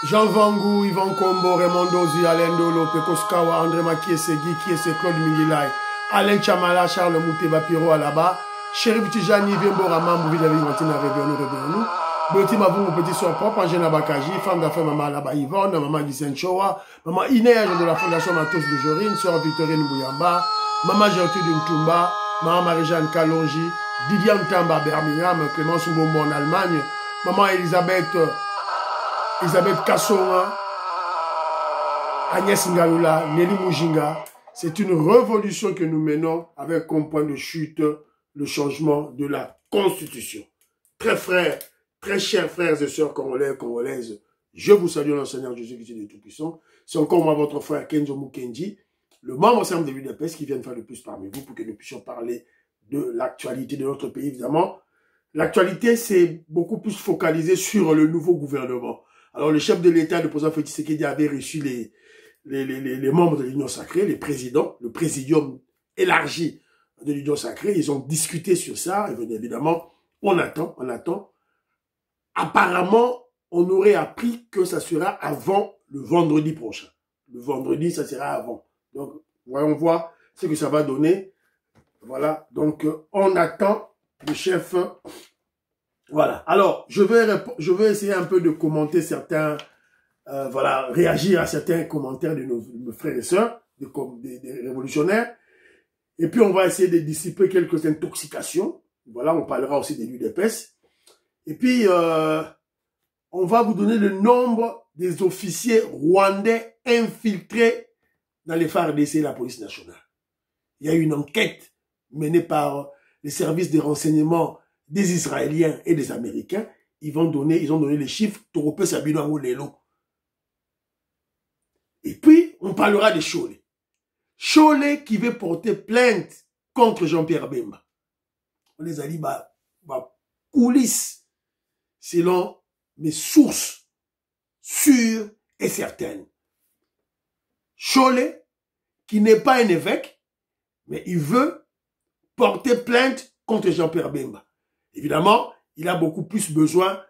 Jean Vangou, Yvan Kombo, Raymond Dozi, Alain Dolo, Pekoskawa, André Makiese, Guy Kiese, Claude Mingilay, Alain Chamala, Charles Mouteba Piro Alaba, Chérif Tijani, Viembora Mambo, Vidavi Martina, Réveillons. Beauty Mabou, mon petit soeur propre, Angèle Bakaji, femme d'affaires Maman Alaba Yvonne, Maman Gisèle Chowa, Maman Inès de la Fondation Matos de Jorine, Sœur Victorine Bouyamba, Maman Gertrude Ntumba, Maman Marie-Jeanne Kalonji, Didier Ntamba Birmingham, Clémence Mbombo en Allemagne, Maman Elisabeth Kassonga, Agnès Ngalula, Nelly Mujinga. C'est une révolution que nous menons avec comme point de chute le changement de la Constitution. Très chers frères et sœurs congolais et congolaises, je vous salue dans le Seigneur Jésus-Christ de Tout-Puissant. C'est encore moi, votre frère Kenzo Mukendi, le membre ensemble de l'UDPS qui vient de faire le plus parmi vous pour que nous puissions parler de l'actualité de notre pays, évidemment. L'actualité, c'est beaucoup plus focalisé sur le nouveau gouvernement. Alors, le chef de l'État, le président Félix Tshisekedi, avait reçu les membres de l'Union sacrée, les présidents, le présidium élargi de l'Union sacrée. Ils ont discuté sur ça. Et bien évidemment, on attend. Apparemment, on aurait appris que ça sera avant le vendredi prochain. Le vendredi, ça sera avant. Donc, voyons voir ce que ça va donner. Voilà. Donc, on attend le chef. Voilà. Alors, je vais essayer un peu de commenter certains, voilà, réagir à certains commentaires de nos frères et sœurs, des révolutionnaires. Et puis, on va essayer de dissiper quelques intoxications. Voilà, on parlera aussi des l'UDPS. Et puis, on va vous donner le nombre des officiers rwandais infiltrés dans les FARDC et la police nationale. Il y a une enquête menée par les services de renseignement des Israéliens et des Américains. Ils ont donné les chiffres. Toropé Sabino Angolelo. Et puis, on parlera de Cholet. Cholet qui veut porter plainte contre Jean-Pierre Bemba. On les a dit, coulisses, selon mes sources sûres et certaines. Cholet, qui n'est pas un évêque, mais il veut porter plainte contre Jean-Pierre Bemba. Évidemment, il a beaucoup plus besoin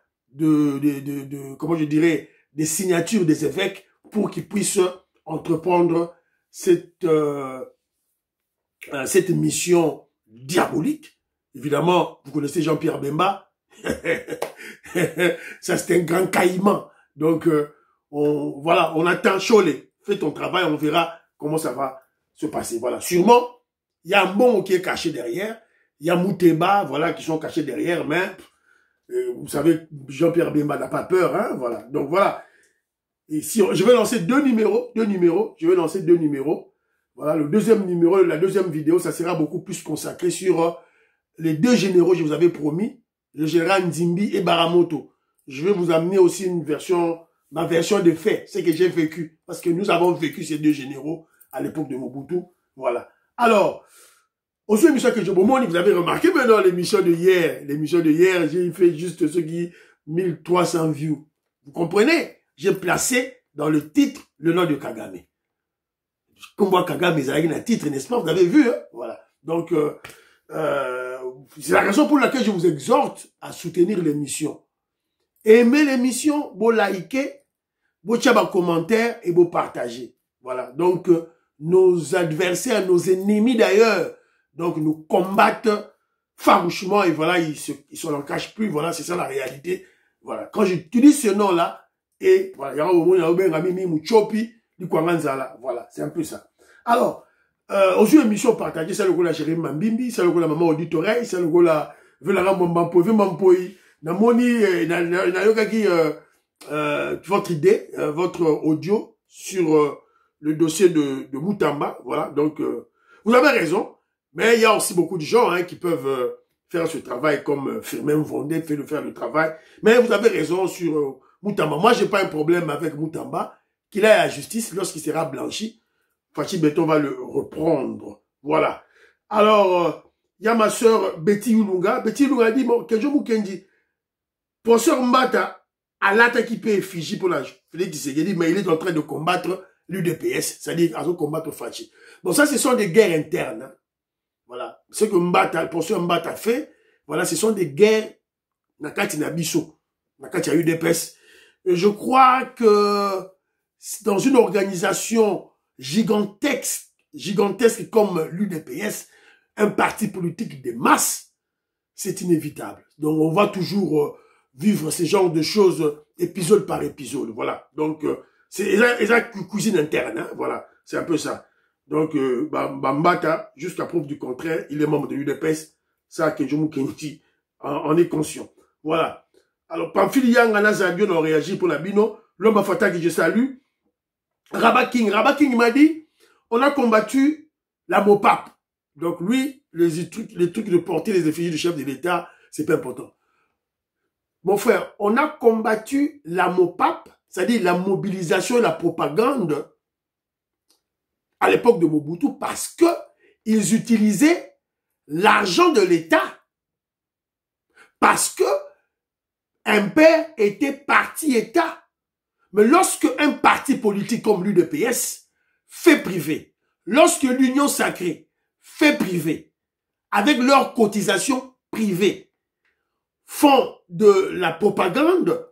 comment je dirais, des signatures des évêques pour qu'ils puissent entreprendre cette mission diabolique. Évidemment, vous connaissez Jean-Pierre Bemba. Ça, c'est un grand caïman. Donc, voilà, on attend Cholet. Fais ton travail, on verra comment ça va se passer. Voilà, sûrement, il y a un bon qui est caché derrière. Il y a Mouteba, voilà, qui sont cachés derrière, mais vous savez, Jean-Pierre Bemba n'a pas peur, hein, voilà. Donc voilà. Et si je vais lancer deux numéros, je vais lancer deux numéros. Voilà, le deuxième numéro, la deuxième vidéo, ça sera beaucoup plus consacré sur les deux généraux que je vous avais promis, le général Nzimbi et Baramoto. Je vais vous amener aussi une version, ma version de fait, ce que j'ai vécu, parce que nous avons vécu ces deux généraux à l'époque de Mobutu, voilà. Alors, aussi, l'émission que je vous montre, vous avez remarqué maintenant l'émission de hier, j'ai fait juste ce qui 1300 views. Vous comprenez? J'ai placé dans le titre le nom de Kagame. Comme moi, Kagame, ils avaient un titre, n'est-ce pas? Vous avez vu, hein? Voilà. Donc, c'est la raison pour laquelle je vous exhorte à soutenir l'émission. Aimez l'émission, vous likez, vous tirez vos commentaires et vous partagez. Voilà. Donc, nos adversaires, nos ennemis d'ailleurs, donc nous combattent farouchement et voilà, ils se l'en cachent plus. Voilà, c'est ça la réalité. Voilà. Quand j'utilise ce nom-là, et voilà, voilà, c'est un peu ça. Alors, aux émissions partagées, c'est le coup la chérie Mambimbi, c'est le coup la maman auditoreille, c'est le coup la Velara Mampoy, Namoni, votre idée, votre audio sur le dossier de Moutamba. Voilà, donc, vous avez raison. Mais il y a aussi beaucoup de gens qui peuvent faire ce travail comme Firmin Vondé fait faire le travail. Mais vous avez raison sur Moutamba. Moi, j'ai pas un problème avec Moutamba. Qu'il aille à la justice lorsqu'il sera blanchi. Fachi Beton va le reprendre. Voilà. Alors, il y a ma sœur Betty Ulunga. Betty Ulunga dit, Kenjo Mukendi, professeur Mbata, à l'attaque qui peut effigie pour la Félix Tshisekedi, mais il est en train de combattre l'UDPS, c'est-à-dire à combattre Fachi. Bon, ça, ce sont des guerres internes. Hein. Voilà. Ce que Mbata, le professeur Mbata fait, voilà, ce sont des guerres Nakati Nabiso. Nakati a UDPS. Et je crois que dans une organisation gigantesque comme l'UDPS, un parti politique de masse, c'est inévitable. Donc on va toujours vivre ce genre de choses épisode par épisode. Voilà. Donc c'est une cuisine interne. Hein, voilà. C'est un peu ça. Donc Mbata, jusqu'à preuve du contraire, il est membre de l'UDPS. Ça, Kenjomu Kenji en est conscient. Voilà. Alors, Pamphile Yang, Anna Zabion ont réagi pour la Bino. L'homme Fata que je salue. Rabat King m'a dit, on a combattu la MOPAP. Donc lui, les trucs de porter les effigies du chef de l'État, c'est pas important. Mon frère, on a combattu la MOPAP, c'est-à-dire la mobilisation et la propagande à l'époque de Mobutu parce que ils utilisaient l'argent de l'État. Parce que un père était parti État. Mais lorsque un parti politique comme l'UDPS fait privé, lorsque l'Union Sacrée fait privé, avec leurs cotisations privées, font de la propagande,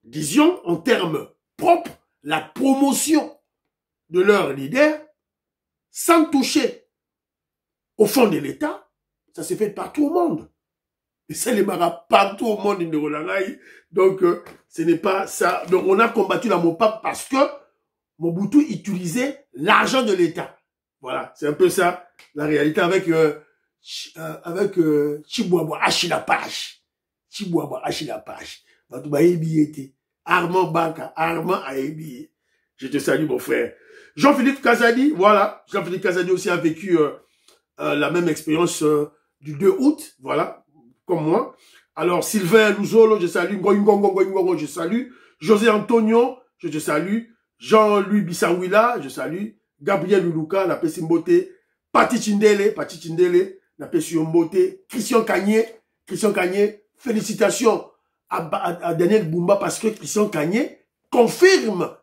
disons en termes propres, la promotion de leurs leaders, sans toucher au fond de l'État, ça se fait partout au monde. Et ça les marra partout au monde, donc ce n'est pas ça. Donc on a combattu la MOPAP parce que Mobutu utilisait l'argent de l'État. Voilà, c'est un peu ça la réalité avec Chibouaba Achilapage. Chibouaba Achilapage. Armand Baka, Armand Aebi. Je te salue mon frère. Jean-Philippe Kazadi, voilà. Jean-Philippe Kazadi aussi a vécu la même expérience du 2 août, voilà, comme moi. Alors, Sylvain Louzolo, je salue. Ngoingongo, je salue. José Antonio, je te salue. Jean-Louis Bissawila, je salue. Gabriel Luluka, la Pessimbote. Pati Chindele, la Pessimbote. Christian Kanye, félicitations à Daniel Bumba parce que Christian Kanye confirme.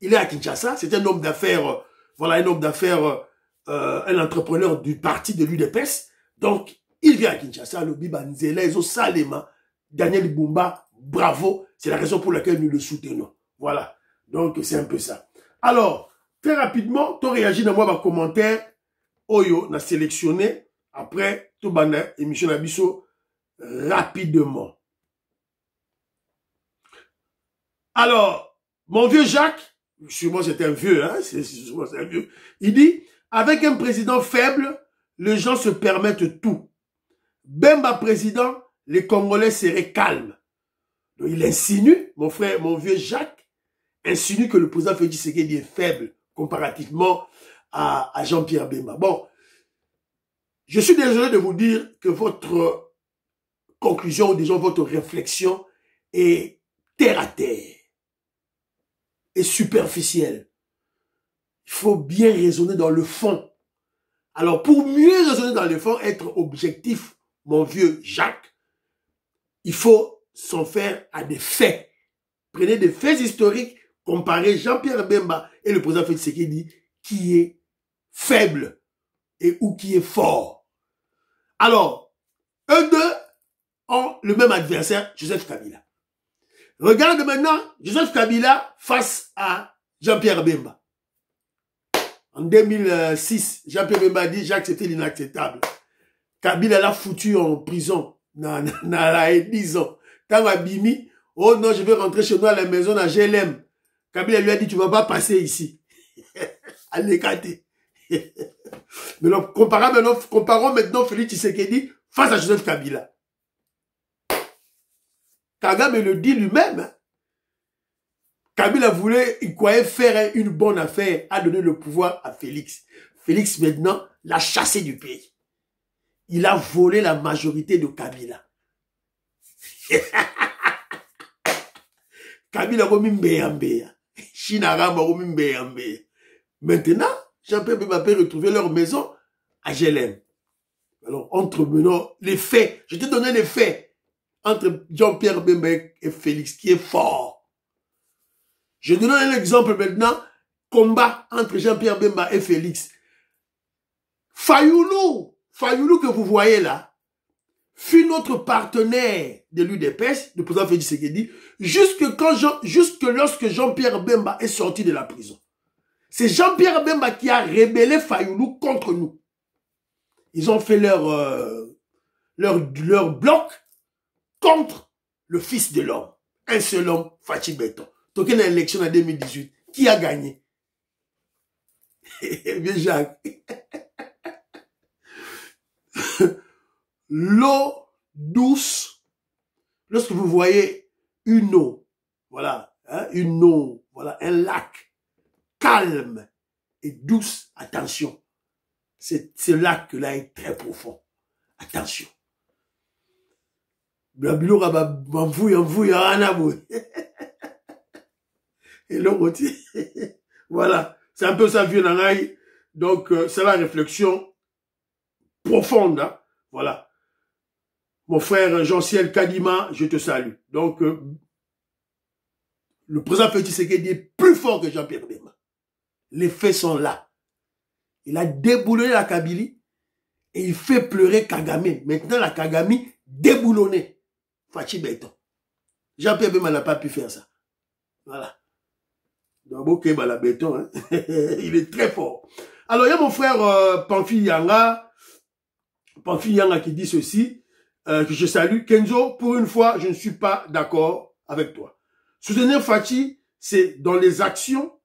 Il est à Kinshasa, c'est un homme d'affaires, voilà, un homme d'affaires, un entrepreneur du parti de l'UDPS. Donc, il vient à Kinshasa, le Bibanzela, ils ont Salema, Daniel Bumba, bravo. C'est la raison pour laquelle nous le soutenons. Voilà. Donc, c'est un peu ça. Alors, très rapidement, tu réagis dans moi, commentaire. Oyo, n'a sélectionné. Après, tout bana, émission Abisso, rapidement. Alors, mon vieux Jacques, sûrement c'est un vieux, hein, c'est un vieux, il dit, avec un président faible, les gens se permettent tout. Bemba président, les Congolais seraient calmes. Donc il insinue, mon frère, mon vieux Jacques, insinue que le président Félix Tshisekedi est faible comparativement à Jean-Pierre Bemba. Bon, je suis désolé de vous dire que votre conclusion, ou déjà votre réflexion est terre à terre, est superficielle. Il faut bien raisonner dans le fond. Alors, pour mieux raisonner dans le fond, être objectif, mon vieux Jacques, il faut s'en faire à des faits. Prenez des faits historiques, comparez Jean-Pierre Bemba et le président Félix Tshisekedi, qui est faible et ou qui est fort. Alors, eux deux ont le même adversaire, Joseph Kabila. Regarde maintenant Joseph Kabila face à Jean-Pierre Bemba. En 2006, Jean-Pierre Bemba a dit « j'ai accepté l'inacceptable ». Kabila l'a foutu en prison, dans 10 ans. Tant Abimi, oh non, je vais rentrer chez nous à la maison à GLM. Kabila lui a dit « tu ne vas pas passer ici ». Allez, l'écarter. Mais donc, comparons maintenant Félix Tshisekedi face à Joseph Kabila. Kagame le dit lui-même. Hein. Kabila voulait, il croyait faire une bonne affaire, à donner le pouvoir à Félix. Félix maintenant l'a chassé du pays. Il a volé la majorité de Kabila. Kabila Romimbeya. Chinarama Romimbeya. Maintenant, Jean-Pierre Bemba peut retrouver leur maison à GLM. Alors, entre maintenant les faits, je t'ai donné les faits entre Jean-Pierre Bemba et Félix, qui est fort. Je donne un exemple maintenant, combat entre Jean-Pierre Bemba et Félix. Fayoulou que vous voyez là, fut notre partenaire de l'UDPS, le président Félix Tshisekedi, jusque lorsque Jean-Pierre Bemba est sorti de la prison. C'est Jean-Pierre Bemba qui a rébellé Fayoulou contre nous. Ils ont fait leur bloc contre le fils de l'homme. Un seul homme, Fachi Beton. Donc, il y a une élection en 2018. Qui a gagné? Bien, Jacques. L'eau douce, lorsque vous voyez une eau, voilà, hein, une eau, voilà, un lac calme et douce, attention, ce lac-là est très profond. Attention. Et l'autre, voilà, c'est un peu ça, vieux Nanaï. Donc, c'est la réflexion profonde, hein? Voilà. Mon frère Jean-Ciel Kadima, je te salue. Donc, le président Félix Tshisekedi est plus fort que Jean-Pierre Bemba. Les faits sont là. Il a déboulonné la Kabylie et il fait pleurer Kagame. Maintenant, la Kagame déboulonnée. Fachi Beton. Jean-Pierre Bemba n'a pas pu faire ça. Voilà. Donc, ok, bah, la béton, hein. Il est très fort. Alors, il y a mon frère Pamfi Yanga qui dit ceci, que je salue. Kenzo, pour une fois, je ne suis pas d'accord avec toi. Soutenir Fachi, c'est dans les actions,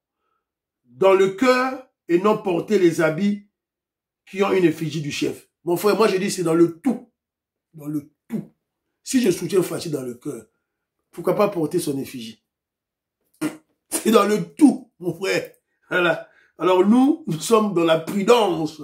dans le cœur, et non porter les habits qui ont une effigie du chef. Mon frère, moi je dis c'est dans le tout. Dans le tout. Si je soutiens Fachi dans le cœur, pourquoi pas porter son effigie? C'est dans le tout, mon frère. Voilà. Alors nous sommes dans la prudence.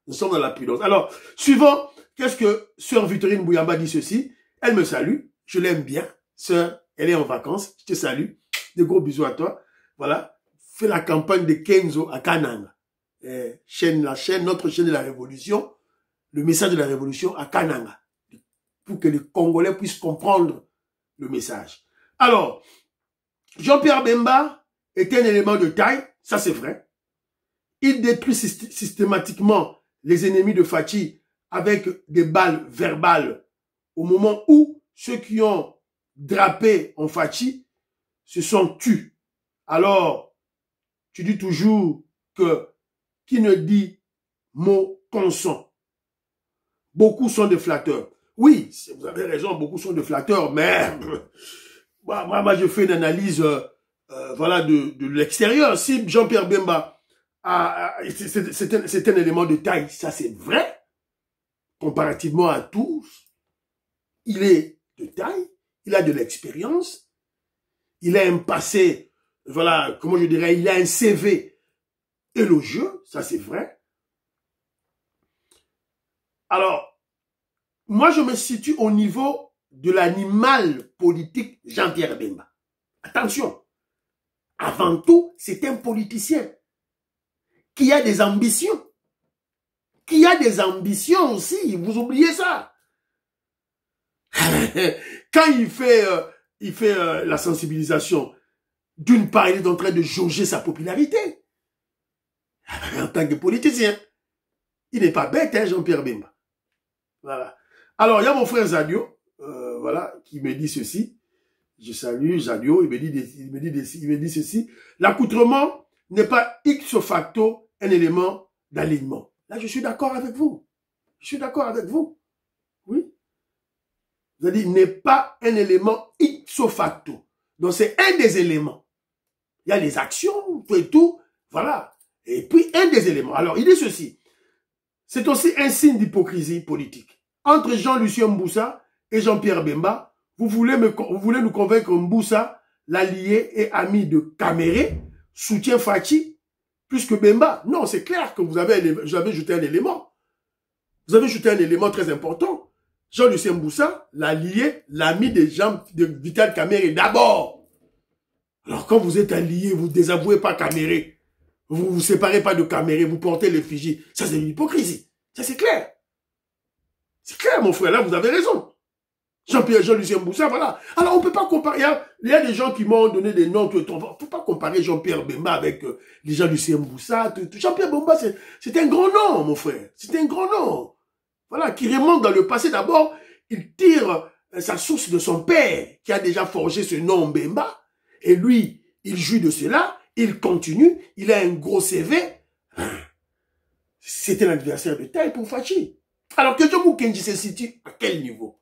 Nous sommes dans la prudence. Alors, suivant, qu'est-ce que Sœur Victorine Bouyamba dit ceci? Elle me salue. Je l'aime bien. Sœur, elle est en vacances. Je te salue. De gros bisous à toi. Voilà. Fais la campagne de Kenzo à Kananga. Notre chaîne de la Révolution. Le message de la Révolution à Kananga. Pour que les Congolais puissent comprendre le message. Alors, Jean-Pierre Bemba est un élément de taille. Ça, c'est vrai. Il détruit systématiquement les ennemis de Fachi avec des balles verbales au moment où ceux qui ont drapé en Fachi se sont tus. Alors, tu dis toujours que qui ne dit mot consent. Beaucoup sont des flatteurs. Oui, vous avez raison, beaucoup sont des flatteurs, mais moi je fais une analyse voilà, de l'extérieur. Si Jean-Pierre Bemba c'est un élément de taille, ça c'est vrai. Comparativement à tous, il est de taille, il a de l'expérience, il a un passé, voilà, comment je dirais, il a un CV élogieux, ça c'est vrai. Alors, moi je me situe au niveau de l'animal politique Jean-Pierre Bemba. Attention, avant tout, c'est un politicien qui a des ambitions. Qui a des ambitions aussi, vous oubliez ça. Quand il fait la sensibilisation, d'une part, il est en train de jauger sa popularité. En tant que politicien. Il n'est pas bête, hein, Jean-Pierre Bemba. Voilà. Alors, il y a mon frère Zadio, voilà, qui me dit ceci. Je salue Zadio, il me dit ceci. L'accoutrement n'est pas ipso facto un élément d'alignement. Là, je suis d'accord avec vous. Je suis d'accord avec vous. Oui. Vous avez dit, n'est pas un élément ipso facto. Donc, c'est un des éléments. Il y a les actions, tout et tout. Voilà. Et puis, un des éléments. Alors, il dit ceci. C'est aussi un signe d'hypocrisie politique. Entre Jean-Lucien Mboussa et Jean-Pierre Bemba, vous voulez nous convaincre que Mboussa, l'allié et ami de Kaméré, soutient Fachi plus que Bemba. Non, c'est clair que vous avez jeté un élément. Vous avez jeté un élément très important. Jean-Lucien Mboussa, l'allié, l'ami de Vital Kaméré d'abord. Alors quand vous êtes allié, vous ne désavouez pas Kaméré. Vous ne vous séparez pas de Kaméré, vous portez l'effigie. Ça, c'est une hypocrisie. Ça, c'est clair. C'est clair, mon frère. Là, vous avez raison. Jean-Lucien Mboussa, voilà. Alors, on ne peut pas comparer. Il y a des gens qui m'ont donné des noms. On ne peut pas comparer Jean-Pierre Bemba avec les Jean-Lucien Mboussa. Jean-Pierre Bemba, c'est un grand nom, mon frère. C'est un grand nom. Voilà, qui remonte dans le passé. D'abord, il tire sa source de son père, qui a déjà forgé ce nom Mbemba, et lui, il jouit de cela, il continue, il a un gros CV. C'était l'adversaire de taille pour Fachi. Alors, Kenjo Mukenji se situe à quel niveau?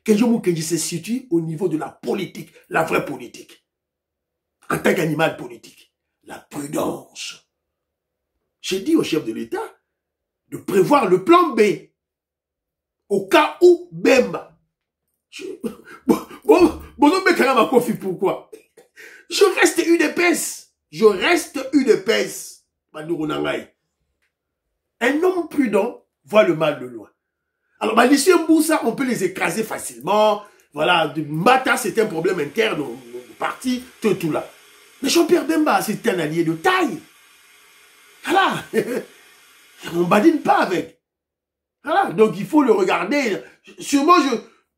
Kenjo Mukenji se situe au niveau de la politique, la vraie politique. En tant qu'animal politique, la prudence. J'ai dit au chef de l'État de prévoir le plan B. Au cas où Bemba. Pourquoi? Je reste une épaisse. Je reste une épaisse. Un homme prudent voit le mal de loin. Alors, Malicia Mboussa, on peut les écraser facilement. Voilà, Mbata, c'est un problème interne au parti, tout là. Mais Jean-Pierre Bemba, c'est un allié de taille. Voilà. On ne badine pas avec. Voilà, donc il faut le regarder. Sûrement,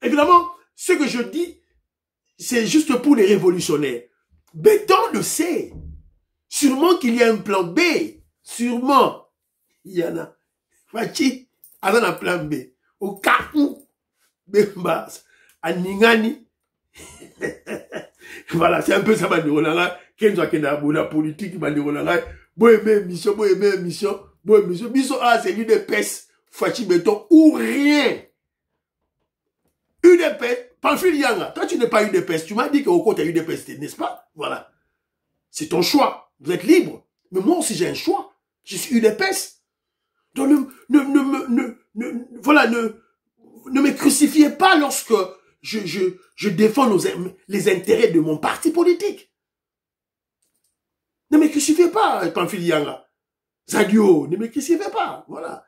évidemment, ce que je dis, c'est juste pour les révolutionnaires. Béton le sait. Sûrement qu'il y a un plan B. Sûrement. Il y en a. Fachi, il y a un plan B. Au cas où, Bemba, à Ningani. Voilà, c'est un peu ça, Bandirolanga. Kenzo Akena, la politique, Bandirolanga. Mission, c'est une épaisse. Fachi béton ou rien. Une épaisse. Pamphile Yanga, toi tu n'es pas une épaisse. Tu m'as dit qu'au côté tu as une épaisse, n'est-ce pas? Voilà. C'est ton choix. Vous êtes libre. Mais moi aussi j'ai un choix. Je suis une épaisse. Donc voilà, ne me crucifiez pas lorsque je défends les intérêts de mon parti politique. Ne me crucifiez pas, Pamphile Yanga. Zadio, ne me crucifiez pas. Voilà.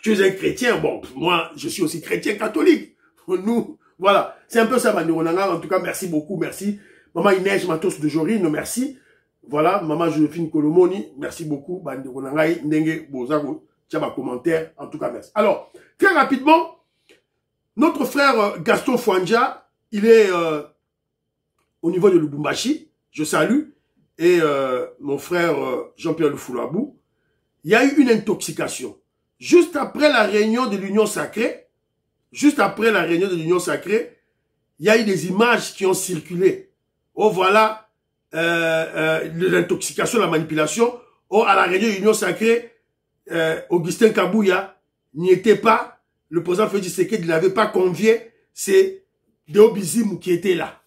Tu es un chrétien, bon, moi, je suis aussi chrétien catholique. Nous, voilà. C'est un peu ça, Bandironanga. En tout cas, merci beaucoup, merci. Maman Inès Matos de Jorine, merci. Voilà, maman Joséphine Kolomoni, merci beaucoup. Bandironanga, Ndenge, Bozago, tiens, commentaire. En tout cas, merci. Alors, très rapidement, notre frère Gaston Fouandja, il est au niveau de Lubumbashi. Je salue. Et mon frère Jean-Pierre Lufoulabou, il y a eu une intoxication. Juste après la réunion de l'Union Sacrée, il y a eu des images qui ont circulé. Oh, voilà, l'intoxication, la manipulation. Oh, à la réunion de l'Union Sacrée, Augustin Kabouya n'y était pas. Le président Félix Tshisekedi ne l'avait pas convié. C'est Deo Bizimu qui était là.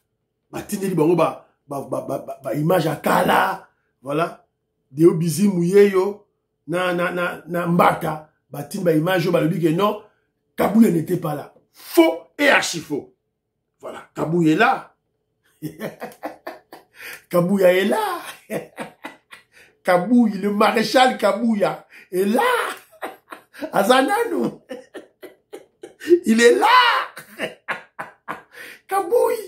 Image à Kala. Voilà. Deo Bizimu yeyo. Na Mbata. Batimba image yo balobi que non, Kabouya n'était pas là. Faux et archi faux. Voilà, Kabouya est là. Kabouya est là. Kabouya, le maréchal Kabouya est là. Azanano. Il est là. Kabouya.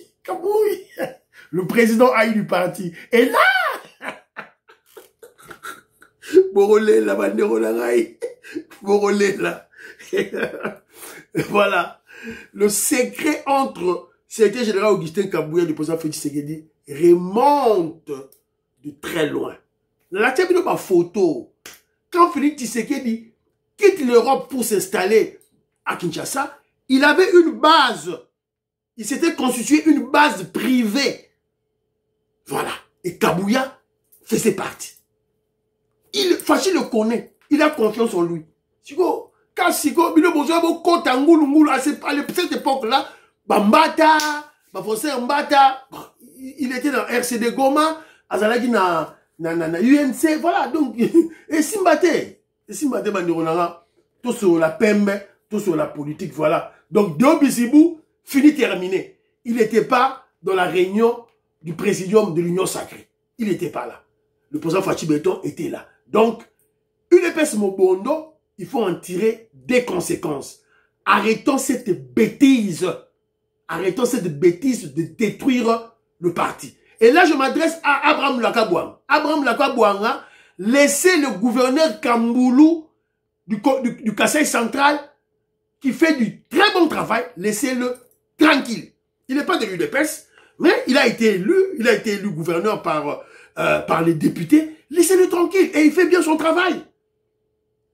Le président AI du parti est là. Borolé la bandero la raï. Borolé là. Voilà. Le secret entre secrétaire général Augustin Kabouya et le président Félix Tshisekedi remonte de très loin. La tête de ma photo. Quand Félix Tshisekedi quitte l'Europe pour s'installer à Kinshasa, il avait une base. Il s'était constitué une base privée. Voilà. Et Kabouya faisait partie. Fachi le connaît. Il a confiance en lui. Siko, quand Siko, à cette époque-là, Mbata, Mbata, il était dans RCD Goma, Azalagi na UNC, voilà, donc, et Simbate, Bandironanga, tout sur la pembe, tout sur la politique, voilà. Donc, Deo Bizibu, fini terminé. Il n'était pas dans la réunion du présidium de l'Union Sacrée. Il n'était pas là. Le président Fachi Béton était là. Donc, une épaisse Mobondo, il faut en tirer des conséquences. Arrêtons cette bêtise. Arrêtons cette bêtise de détruire le parti. Et là, je m'adresse à Abraham Lakabouanga. Abraham Lakabouanga, laissez le gouverneur Kamboulou du Kasaï central, qui fait du très bon travail, laissez-le tranquille. Il n'est pas de l'UDPS, mais il a été élu gouverneur par les députés. Laissez-le tranquille. Et il fait bien son travail.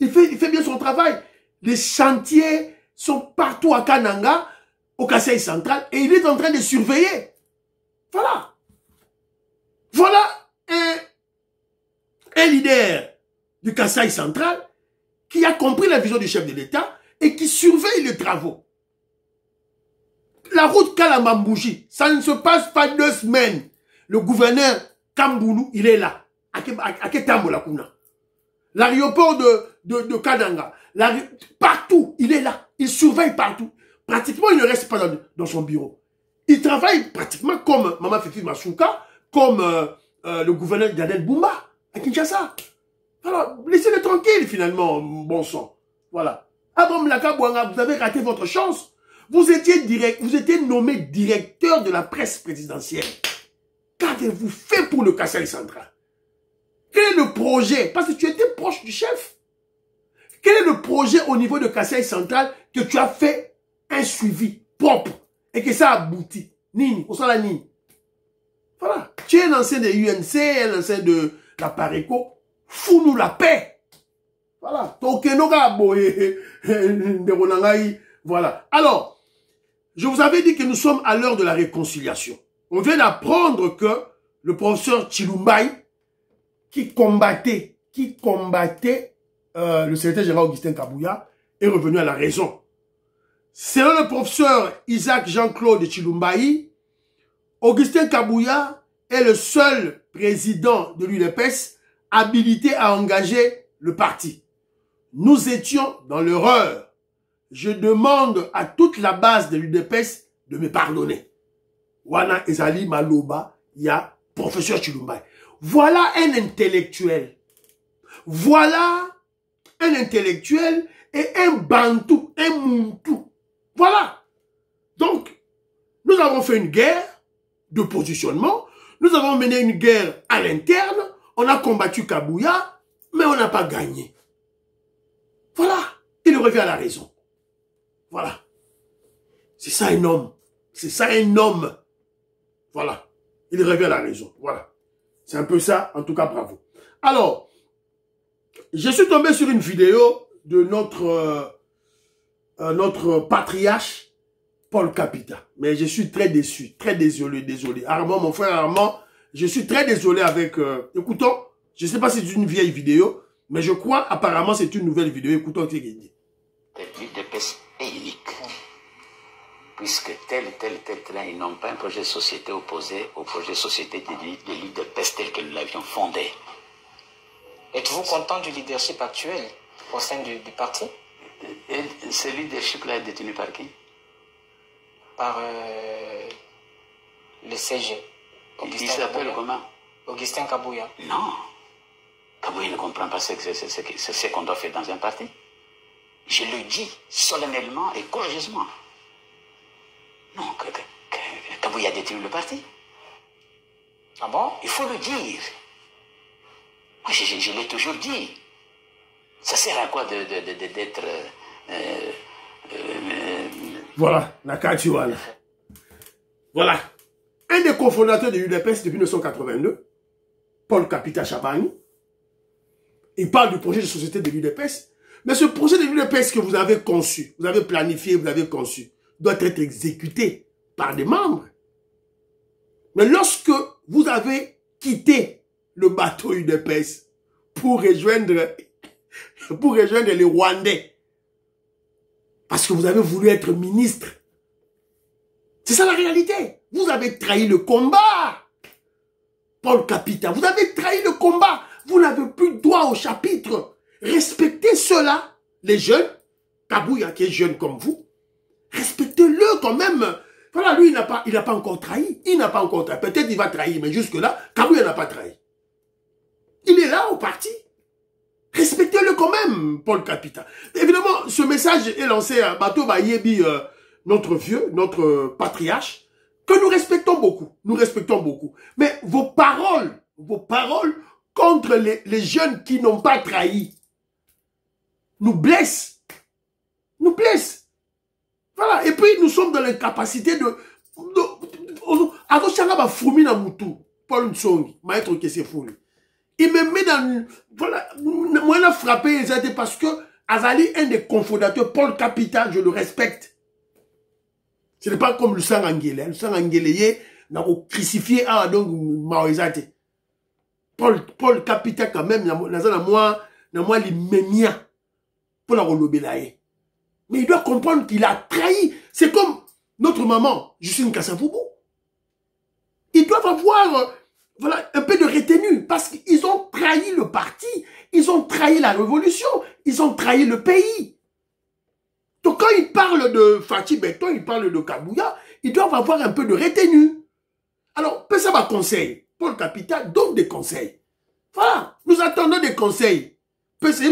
Il fait bien son travail. Les chantiers sont partout à Kananga. au Kasaï central et il est en train de surveiller. Voilà. Voilà un leader du Kasaï central qui a compris la vision du chef de l'État et qui surveille les travaux. La route Kalamambouji, ça ne se passe pas 2 semaines. Le gouverneur Kamboulou, il est là. L'aéroport de Kadanga, partout, il est là. Il surveille partout. Pratiquement, il ne reste pas dans son bureau. Il travaille pratiquement comme Maman Fifi Masuka, comme le gouverneur Daniel Boumba à Kinshasa. Alors, laissez-le tranquille finalement, bon sang. Voilà. Abraham Lakabouanga, vous avez raté votre chance. Vous étiez nommé directeur de la presse présidentielle. Qu'avez-vous fait pour le Kasaï central? Quel est le projet? Parce que tu étais proche du chef. Quel est le projet au niveau de Kasaï central que tu as fait un suivi propre et que ça aboutit? Nini, au la Nini. Voilà. Tu es un ancien de l'UNC, un ancien de la Pareco. Fous-nous la paix. Voilà. Voilà. Alors, je vous avais dit que nous sommes à l'heure de la réconciliation. On vient d'apprendre que le professeur Chilumbaï, qui combattait le secrétaire général Augustin Kabouya, est revenu à la raison. Selon le professeur Isaac Jean-Claude Chilumbaï, Augustin Kabouya est le seul président de l'UDPS habilité à engager le parti. Nous étions dans l'erreur. Je demande à toute la base de l'UDPS de me pardonner. Wana Ezali Maloba, il y a professeur Chilumbaï. Voilà un intellectuel. Voilà un intellectuel et un bantou, un moutou. Voilà. Donc, nous avons fait une guerre de positionnement. Nous avons mené une guerre à l'interne. On a combattu Kabouya, mais on n'a pas gagné. Voilà. Il revient à la raison. Voilà. C'est ça un homme. C'est ça un homme. Voilà. Il revient à la raison. Voilà. C'est un peu ça. En tout cas, bravo. Alors, je suis tombé sur une vidéo de notre patriarche, Paul Kapita. Mais je suis très déçu. Très désolé. Armand, mon frère Armand, je suis très désolé avec... écoutons, je ne sais pas si c'est une vieille vidéo, mais je crois apparemment c'est une nouvelle vidéo. Écoutons ce qu'il dit. L'UDPS est unique. Puisque tel, ils n'ont pas un projet de société opposé au projet de société de l'UDPS tel que nous l'avions fondé. Êtes-vous content du leadership actuel au sein du parti? Et ce leadership-là est détenu par qui? Par le CG. Il s'appelle comment? Augustin Kabouya. Non. Kabouya ne comprend pas ce qu'on doit faire dans un parti. Je le dis solennellement et courageusement. Non, Kabouya a détruit le parti. Ah bon? Il faut le dire. Moi, je l'ai toujours dit. Ça sert à quoi d'être... Voilà, Nakatiwala. Voilà. Un des cofondateurs de l'UDPS depuis 1982, Paul Kapita Chabani, il parle du projet de société de l'UDPS. Mais ce projet de l'UDPS que vous avez conçu, vous avez planifié, vous avez conçu, doit être exécuté par des membres. Mais lorsque vous avez quitté le bateau UDPS pour rejoindre les Rwandais, parce que vous avez voulu être ministre, c'est ça la réalité. Vous avez trahi le combat. Paul Kapita, vous avez trahi le combat. Vous n'avez plus droit au chapitre. Respectez cela, les jeunes. Kabouya qui est jeune comme vous. Respectez-le quand même. Voilà, lui, il n'a pas encore trahi. Il n'a pas encore trahi. Peut-être il va trahir, mais jusque-là, Kabouya n'a pas trahi. Il est là au parti. Respectez-le quand même, Paul Kapita. Évidemment, ce message est lancé à Bato Bayebi, notre vieux, notre patriarche, que nous respectons beaucoup. Nous respectons beaucoup. Mais vos paroles contre les jeunes qui n'ont pas trahi, nous blessent. Nous blessent. Voilà. Et puis, nous sommes dans l'incapacité de Paul Ntsongi, maître qui s'est foulé. Il me met dans... Voilà. Moi, il a frappé, parce que Azali, un des cofondateurs, Paul Kapita, je le respecte. Ce n'est pas comme le sang angélé. Le sang angélé, n'a pas crucifié à donc maoisate. Paul capitaine quand même, n'a moi l'immédiat pour la relobelaye. Mais il doit comprendre qu'il a trahi. C'est comme notre maman, Justine Kassavubu. Ils doivent avoir voilà, un peu de retenue parce qu'ils ont trahi le parti, ils ont trahi la révolution, ils ont trahi le pays. Donc quand ils parlent de Fatih Beton, ils parlent de Kabouya, ils doivent avoir un peu de retenue. Alors, ça va conseil. Paul Capital donne des conseils. Voilà, nous attendons des conseils.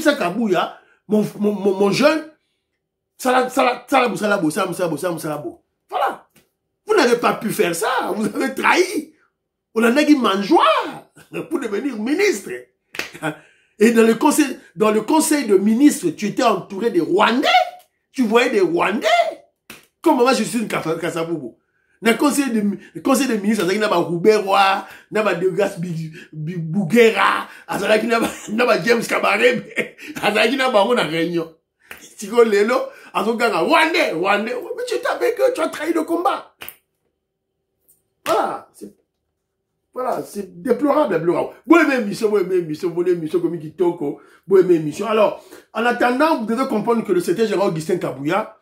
Ça Kabouya, mon jeune, voilà. Vous n'avez pas pu faire ça, vous avez trahi. On en a qui mangeoire pour devenir ministre. Et dans le conseil de ministres, tu étais entouré des Rwandais. Tu voyais des Rwandais. Comme moi, je suis une Kassavubu. Dans le conseil de ministres, il y a Rouberwa, il y a Degas Bougera, il y a James Kabarebe, il y a Baron à Réunion. Tu vois, Lélo, à son gars, Rwandais. Mais tu t'avais que tu as trahi le combat. Voilà, c'est déplorable. Mission comme Kitoko, mission. Alors, en attendant, vous devez comprendre que le secrétaire général Augustin Kabouya,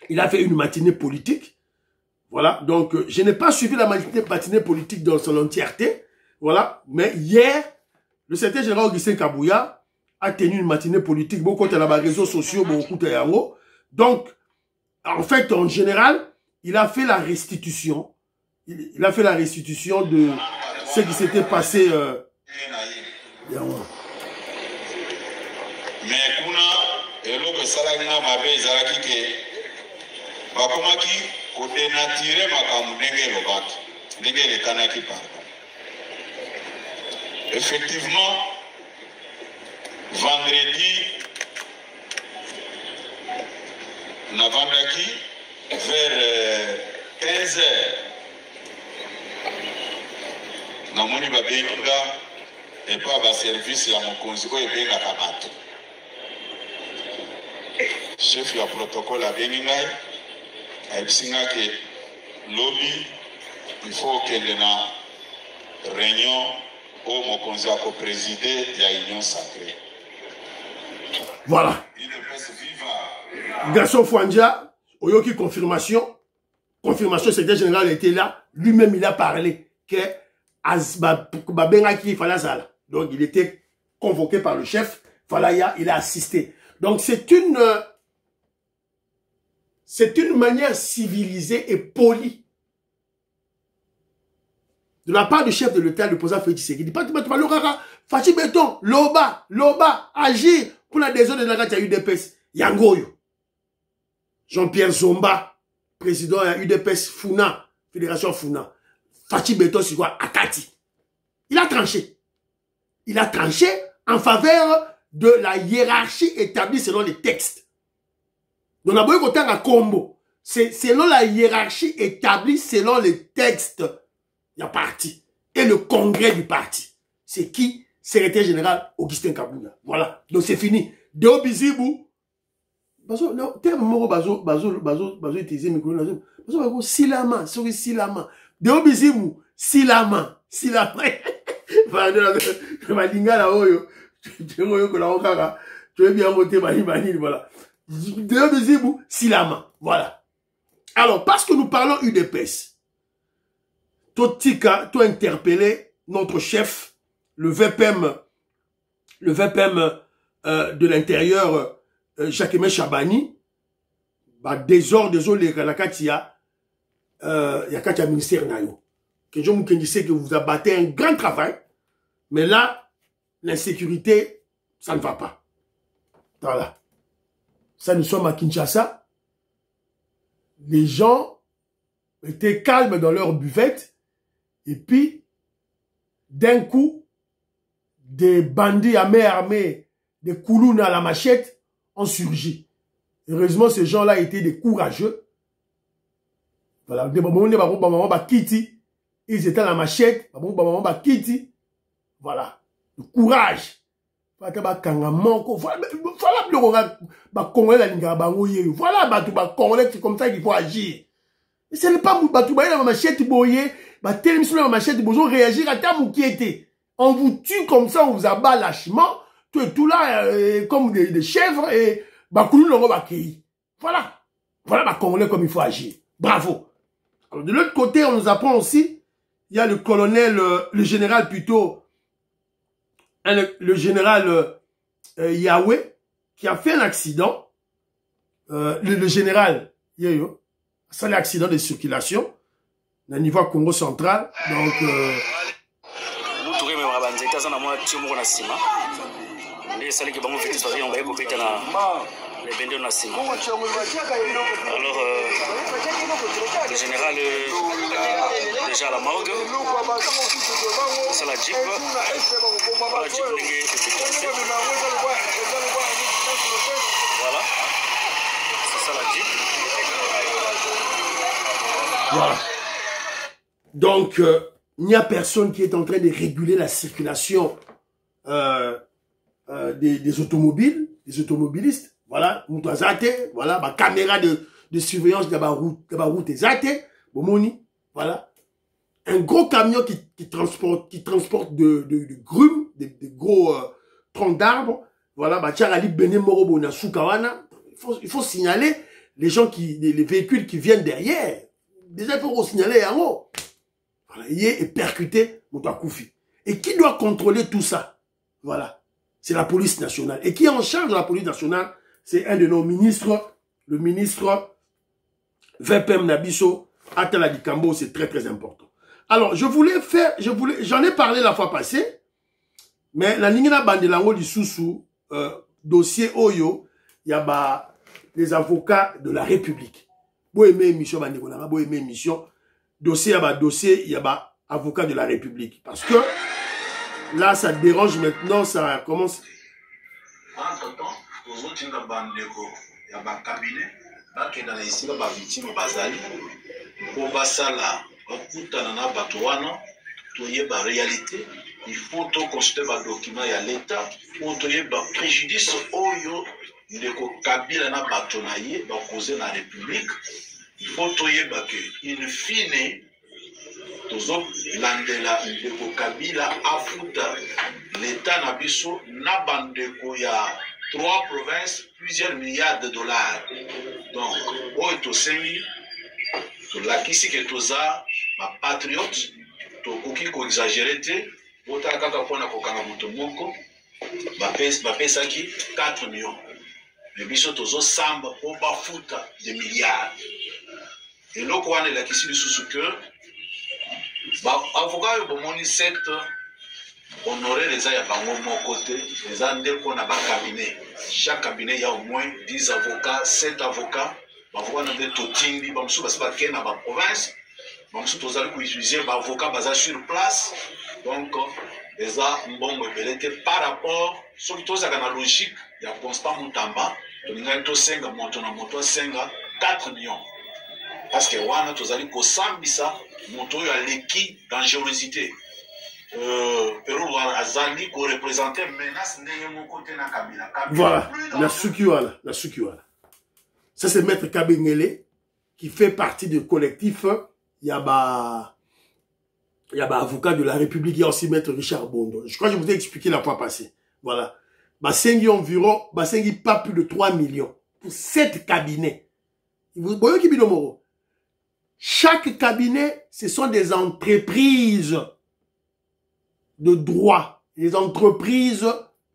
il a fait une matinée politique. Voilà, donc je n'ai pas suivi la matinée politique dans son entièreté. Voilà, mais hier, le secrétaire général Augustin Kabouya a tenu une matinée politique, beaucoup de réseaux sociaux, beaucoup de yango. Donc, en fait, en général, il a fait la restitution. Il a fait la restitution de ce qui s'était passé. Mais kuna eloko salagina mabe ezalaki ke bakomaki kodenatire makambo ndenge elobaki ndenge elekanaki pardon. Effectivement, vendredi navandaki vers 15 heures. Namoni babenga et pas ba service ya mokonzi ko ebenga kabato. Chef ya protocole abenga aisinga ke lobby il faut que na réunion au mokonzi ko présider ya union sacrée. Voilà. Gaston Fouandja, Oyoki confirmation, secrétaire général était là, lui-même il a parlé que donc il était convoqué par le chef, Falaya, il a assisté. Donc c'est une manière civilisée et polie de la part du chef de l'État, le président Félix Tshisekedi. Il dit pas Fatih Beton, Loba, agir pour la désordre de la gâte à UDPS. Yangoyo. Jean-Pierre Zomba, président de UDPS Funa, Fédération Funa. Fatih Beton, c'est quoi? Akati. Il a tranché. Il a tranché en faveur de la hiérarchie établie selon les textes. Donc, on a beau à combo. C'est selon la hiérarchie établie selon les textes. Il y a parti. Et le congrès du parti. C'est qui? Secrétaire général Augustin Kabouya. Voilà. Donc, c'est fini. Deo Bizibou. Bazo, non, t'es un moment bazo, utiliser le micro. Bazo, silama, sorry, silama. Deo Bizibou, silama. Malinga la oyo. Tu es bien voté, voilà. Deo Bizibou, silama. Voilà. Alors, parce que nous parlons UDPS, toi interpellé notre chef, le VPM de l'intérieur, Jacques Chabani, désolé, la Katia, il y a Katia ministère Nayo. Que je vous disais que vous abattez un grand travail, mais là, l'insécurité, ça ne va pas. Voilà. Ça, nous sommes à Kinshasa. Les gens étaient calmes dans leur buvette, et puis, d'un coup, des bandits à main armée, des koulounes à la machette, ont surgi. Heureusement, ces gens-là étaient des courageux. Voilà. Ils étaient à la machette. Voilà. Le courage. Voilà. Voilà, c'est comme ça qu'il faut agir. Mais ce n'est pas Batoubaye la machette boye, télémission la machette bozo réagir à ta moukiété. On vous tue comme ça, on vous abat lâchement, tout là, comme des chèvres, et Bakoulou l'on va accueillir. Voilà. Voilà ma Congolais comme il faut agir. Bravo. Alors, de l'autre côté, on nous apprend aussi, il y a le colonel, le général plutôt, le général Yahweh, qui a fait un accident. Le général, c'est un accident de circulation, au niveau Congo central. Donc, alors, le général déjà à la morgue, c'est la Jeep. La Jeep voilà, c'est ça la Jeep. Voilà. Donc, il n'y a personne qui est en train de réguler la circulation des automobiles, des automobilistes. Voilà, voilà, ma caméra de surveillance de la route est zate, voilà. Un gros camion qui transporte de grumes, de gros troncs d'arbres, voilà, il faut signaler les gens les véhicules qui viennent derrière. Déjà, il faut signaler en haut. Voilà, il est percuté, Moutakufi. Et qui doit contrôler tout ça? Voilà, c'est la police nationale. Et qui est en charge de la police nationale? C'est un de nos ministres, le ministre Vepem Nabiso, Atala Dikambo, c'est très très important. Alors, j'en ai parlé la fois passée, mais la ligne de l'ango du Soussou, dossier Oyo, il y a les avocats de la République. Bo aimé émission, bo aimé émission, dossier, il y a avocat de la République. Parce que là, ça dérange maintenant, ça commence. Entre-temps, aux autres bandeko, il y a un cabinet, qui dans les ici, il y a des victimes bazali, pour basala, na batouana, tout y est la réalité, il faut consulter les documents à l'État, pour tout y est préjudice oyo, ndeko Kabila na batonaye, causer la République, il faut tout y est que, in fine, tozo landela ndeko Kabila afuta l'État na biso na bandeko ya 3 provinces, plusieurs milliards de dollars. Donc, oyo tosengi tolakisi ke toza ba patriote, tokoki ko exagérer te, botala kaka pona kokanga moto moko, bapesaki 4 millions. Mais biso tozo samba po bafuta de milliards. Et loko wana elakisi lisusu ke avocat yo bomoni 7 honorer les ya bango mon côté les andeko na ba cabinet. Chaque cabinet il y a au moins 10 avocats, 7 avocats. Bavoka na de totingi bamsu basiba kena ba province. Bamsu tozali ko utiliser ba avocat baza sur place. Donc les a mbongo belete par rapport sur toza kana logique ya Constant Mutamba to ninga to senga moto na moto senga 4 millions. Parce que wana tozali ko sambisa moto ya leki dangerosité. Perou azali ko représenter menace ndenge mon côté na Kabila. Voilà, la Sukiwala. Ça c'est Maître Kabengele qui fait partie du collectif. Il y a avocat de la République, il y a aussi Maître Richard Bondo. Je crois que je vous ai expliqué la fois passée. Voilà. Basengi environ, Basengi pas plus de 3 millions pour 7 cabinets. Vous voyez qui binomoro? Chaque cabinet, ce sont des entreprises de droit, des entreprises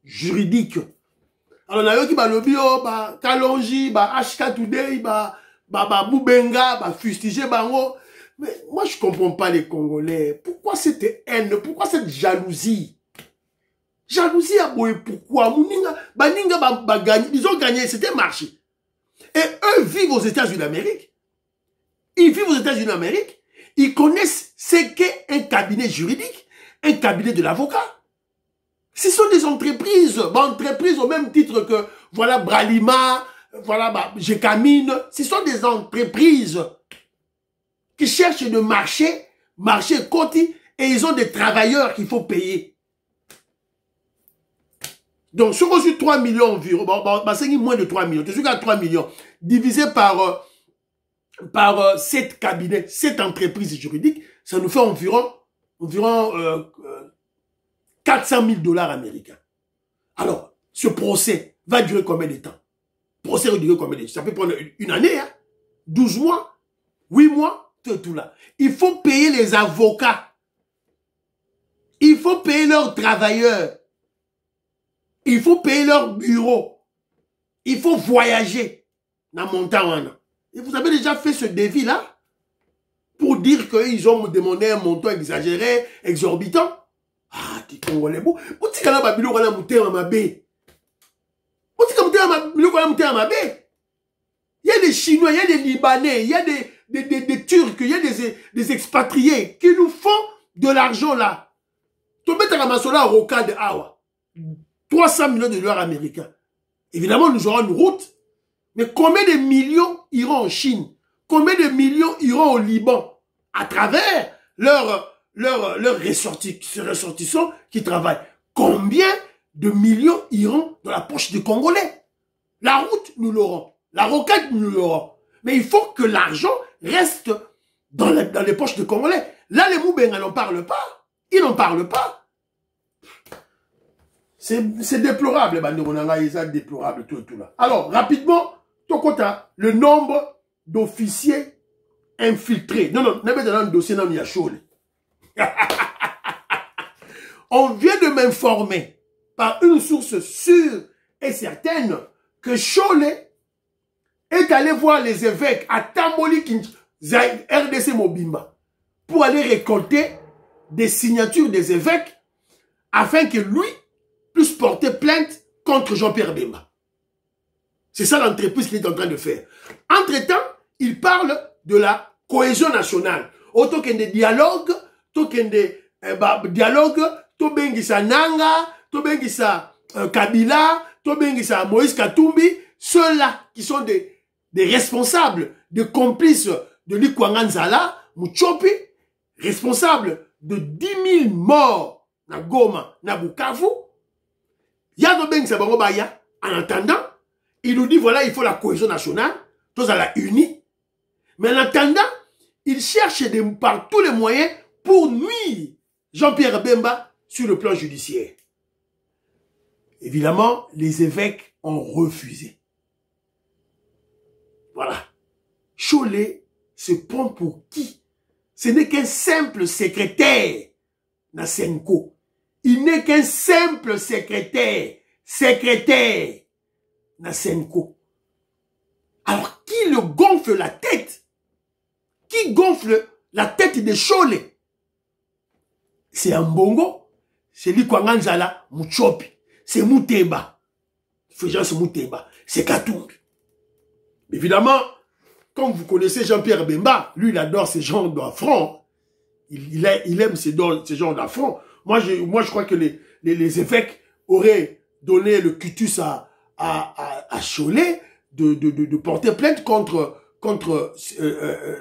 juridiques. Alors, na yo ki ba lobby, ba Kalonji, ba HK Today, ba Boubenga, ba fustigé bango. Mais moi, je comprends pas les Congolais. Pourquoi cette haine? Pourquoi cette jalousie? Jalousie à boye, pourquoi? Ils ont gagné, c'était marché. Et eux vivent aux États-Unis d'Amérique. Ils vivent aux États-Unis d'Amérique. Ils connaissent ce qu'est un cabinet juridique, un cabinet de l'avocat. Ce sont des entreprises, entreprises au même titre que, voilà, Bralima, voilà, Jekamine. Ce sont des entreprises qui cherchent de marcher côté, et ils ont des travailleurs qu'il faut payer. Donc, sur aussi 3 millions environ, c'est moins de 3 millions, tu suis qu'à 3 millions, divisé par par 7 cabinets, 7 entreprises juridiques, ça nous fait environ 400 000 $ américains. Alors, ce procès va durer combien de temps? Le procès va durer combien de temps? Ça peut prendre une année, hein? 12 mois, 8 mois, tout là. Il faut payer les avocats. Il faut payer leurs travailleurs. Il faut payer leur bureau. Il faut voyager dans mon temps. Et vous avez déjà fait ce défi-là pour dire qu'ils ont demandé un montant exagéré, exorbitant. Ah, tu Congolais, vous dites que là, Babylon, on a monté en mabé. Vous dites que Babylon, on a monté en mabé. Il y a des Chinois, il y a des Libanais, il y a des Turcs, il y a des expatriés qui nous font de l'argent là. Tu mets ta ramasse-là au rocade Awa. 300 millions de $ américains. Évidemment, nous aurons une route. Mais combien de millions iront en Chine? Combien de millions iront au Liban? À travers leurs ressortissants qui travaillent. Combien de millions iront dans la poche des Congolais? La route, nous l'aurons. La rocade, nous l'aurons. Mais il faut que l'argent reste dans les poches des Congolais. Là, les Moubenga n'en parlent pas. Ils n'en parlent pas. C'est déplorable, c'est déplorable, tout là. Alors, rapidement, le nombre d'officiers infiltrés. Non, n'est pas dans le dossier, non, il y a chaud. On vient de m'informer par une source sûre et certaine que Cholet est allé voir les évêques à Tamboli, RDC Mobimba, pour aller récolter des signatures des évêques afin que lui puisse porter plainte contre Jean-Pierre Bemba. C'est ça l'entreprise qu'il est en train de faire. Entre-temps, il parle de la cohésion nationale. Autant qu'il y ait des dialogues, Tobengisa Nanga, Tobengisa Kabila, Tobengisa Moïse Katumbi, ceux-là qui sont des responsables, des complices de Likwanganzala, Muchopi, responsables de 10 000 morts na Goma, na Bukavu. En attendant, il nous dit voilà, il faut la cohésion nationale, tous à la unie. Mais en attendant, il cherche par tous les moyens pour nuire Jean-Pierre Bemba sur le plan judiciaire. Évidemment, les évêques ont refusé. Voilà. Cholet se prend pour qui? Ce n'est qu'un simple secrétaire na Senko. Il n'est qu'un simple secrétaire na Senko. Alors, qui le gonfle la tête? Qui gonfle la tête de Cholet? C'est un bongo, c'est Likwanganzala, Muchopi, c'est Moutemba. C'est Moutemba, c'est Katumbi. Évidemment, comme vous connaissez Jean-Pierre Bemba, lui il adore ces gens d'affront. Il aime ces gens d'affront. Moi je crois que les évêques auraient donné le cutus à Cholet de porter plainte contre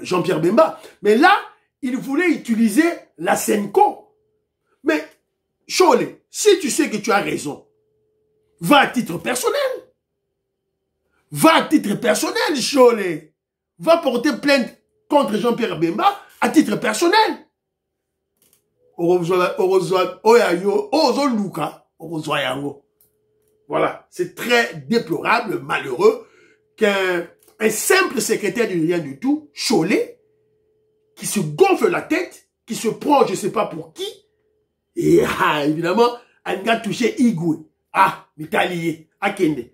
Jean-Pierre Bemba. Mais là, il voulait utiliser la Senko. Mais Cholet, si tu sais que tu as raison, va à titre personnel. Va à titre personnel, Cholet. Va porter plainte contre Jean-Pierre Bemba à titre personnel. Voilà, c'est très déplorable, malheureux, qu'un simple secrétaire du rien du tout, Cholet, qui se gonfle la tête, qui se prend je ne sais pas pour qui, et évidemment, elle a touché Igwe. Mitalié, Akende.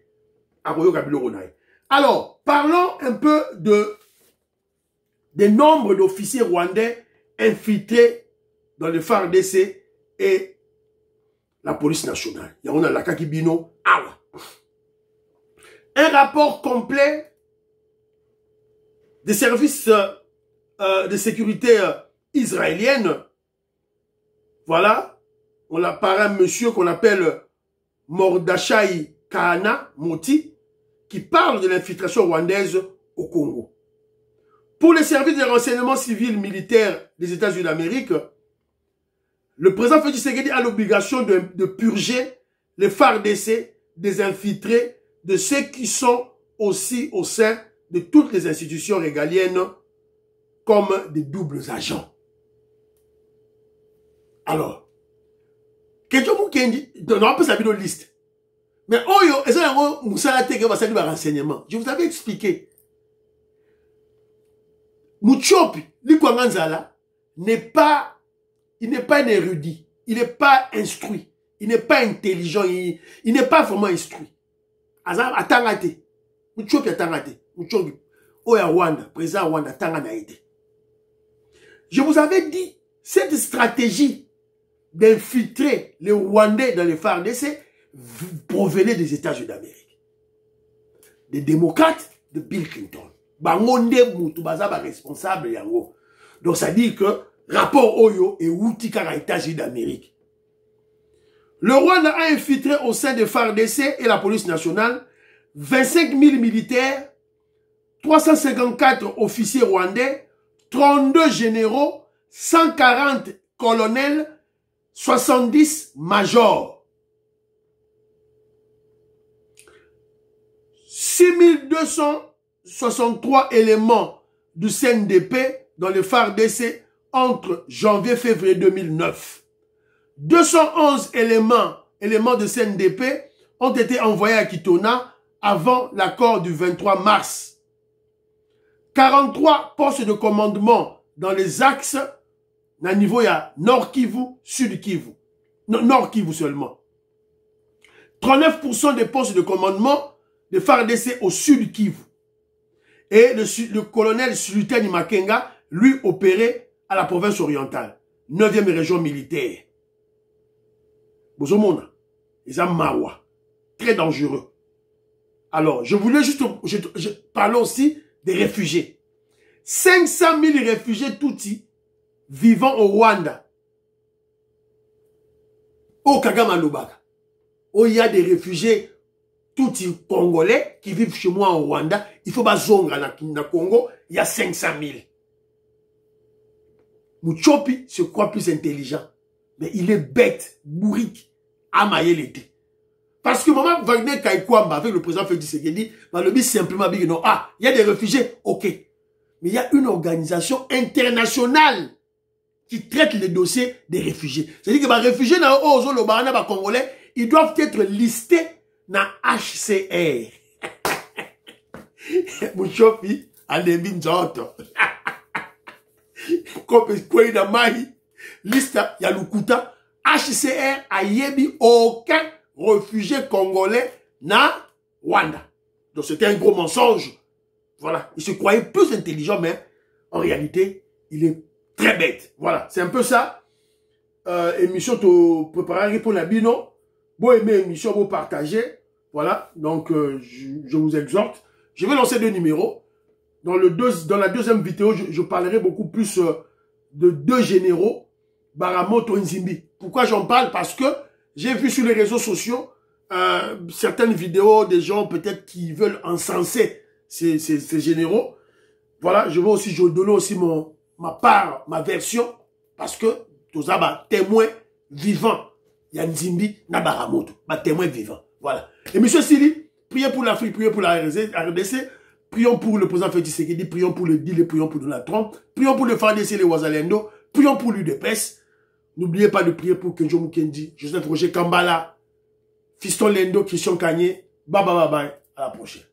Alors, parlons un peu des nombres d'officiers rwandais infiltrés dans le FARDC et la police nationale. Il y a la Kakibino. Un rapport complet des services de sécurité israélienne. Voilà. On a par un monsieur qu'on appelle Mordachai Kahana Moti, qui parle de l'infiltration rwandaise au Congo. Pour les services de renseignement civil militaire des États-Unis d'Amérique, le président Félix Tshisekedi a l'obligation de purger les FARDC des infiltrés, de ceux qui sont aussi au sein de toutes les institutions régaliennes comme des doubles agents. Alors, question Mukendi, on n'a pas savoir de liste. Mais Oyo, et ça, Moussala Teke va saluer renseignement. Je vous avais expliqué. Mouchopi, Likwanganzala, il n'est pas un érudit. Il n'est pas instruit. Il n'est pas intelligent. Il n'est pas vraiment instruit. Atangate. Mouchopi atangate. Mouchopi. Oya Rwanda, président Rwanda, Tanganaïté. Je vous avais dit, cette stratégie d'infiltrer les Rwandais dans les FARDC provenait des États-Unis d'Amérique. Des démocrates de Bill Clinton. Bangonde Moutoubaza responsable yango. Donc ça dit que rapport Oyo et Outikara États-Unis d'Amérique. Le Rwanda a infiltré au sein des FARDC et la police nationale 25 000 militaires, 354 officiers rwandais, 32 généraux, 140 colonels, 70 majors. 6263 éléments du CNDP dans le FARDC entre janvier et février 2009. 211 éléments de CNDP ont été envoyés à Kitona avant l'accord du 23 mars. 43 postes de commandement dans les axes, à niveau il y a Nord Kivu, Sud Kivu. Nord Kivu seulement. 39% des postes de commandement de FARDC au Sud Kivu. Et le colonel Sultan Makenga, lui, opérait à la province orientale. 9e région militaire. Bozomona. Ils ont Mawa. Très dangereux. Alors, je voulais juste parler aussi des réfugiés. 500 000 réfugiés Tutsi vivant au Rwanda. Au Kagama Lubaka. Où il y a des réfugiés Tutsi congolais qui vivent chez moi au Rwanda. Il faut pas zonga na Congo. Il y a 500 000. Mouchopi se croit plus intelligent. Mais il est bête, bourrique, amaillé l'été. Parce que maman Wagner Kaikwamba, avec le président Félix Tshisekedi, va le dire simplement, non, ah, il y a des réfugiés, ok. Mais il y a une organisation internationale qui traite les dossiers des réfugiés. C'est-à-dire que les réfugiés dans le Congolais, ils doivent être listés dans HCR. Mouchopi, Alembi Nzoto. Comme dans Mahi, liste, il y a Lukuta, HCR a yebi aucun réfugié congolais na Rwanda. Donc c'était un gros mensonge. Voilà. Il se croyait plus intelligent, mais en réalité, il est très bête. Voilà. C'est un peu ça. Émission te préparer pour la bino. Bon aimer émission, bon partager. Voilà. Donc, je vous exhorte. Je vais lancer 2 numéros. Dans la deuxième vidéo, je parlerai beaucoup plus de 2 généraux, Baramoto et Nzimbi. Pourquoi j'en parle? Parce que j'ai vu sur les réseaux sociaux certaines vidéos des gens peut-être qui veulent encenser ces généraux. Voilà, je vais donner aussi ma version, parce que tous ça, témoin vivant. Il y a Nzimbi, na Baramoto, témoin vivant. Voilà. Et monsieur Sili, priez pour l'Afrique, priez pour la RDC, prions pour le président Félix Tshisekedi, prions pour le DIL, prions pour Donald Trump, prions pour le FARDC et les Ouazalendo, prions pour l'UDPS. N'oubliez pas de prier pour Kenjo Mukendi, Joseph Roger Kambala, Fiston Lendo, Christian Kanye. Bye bye bye bye. À la prochaine.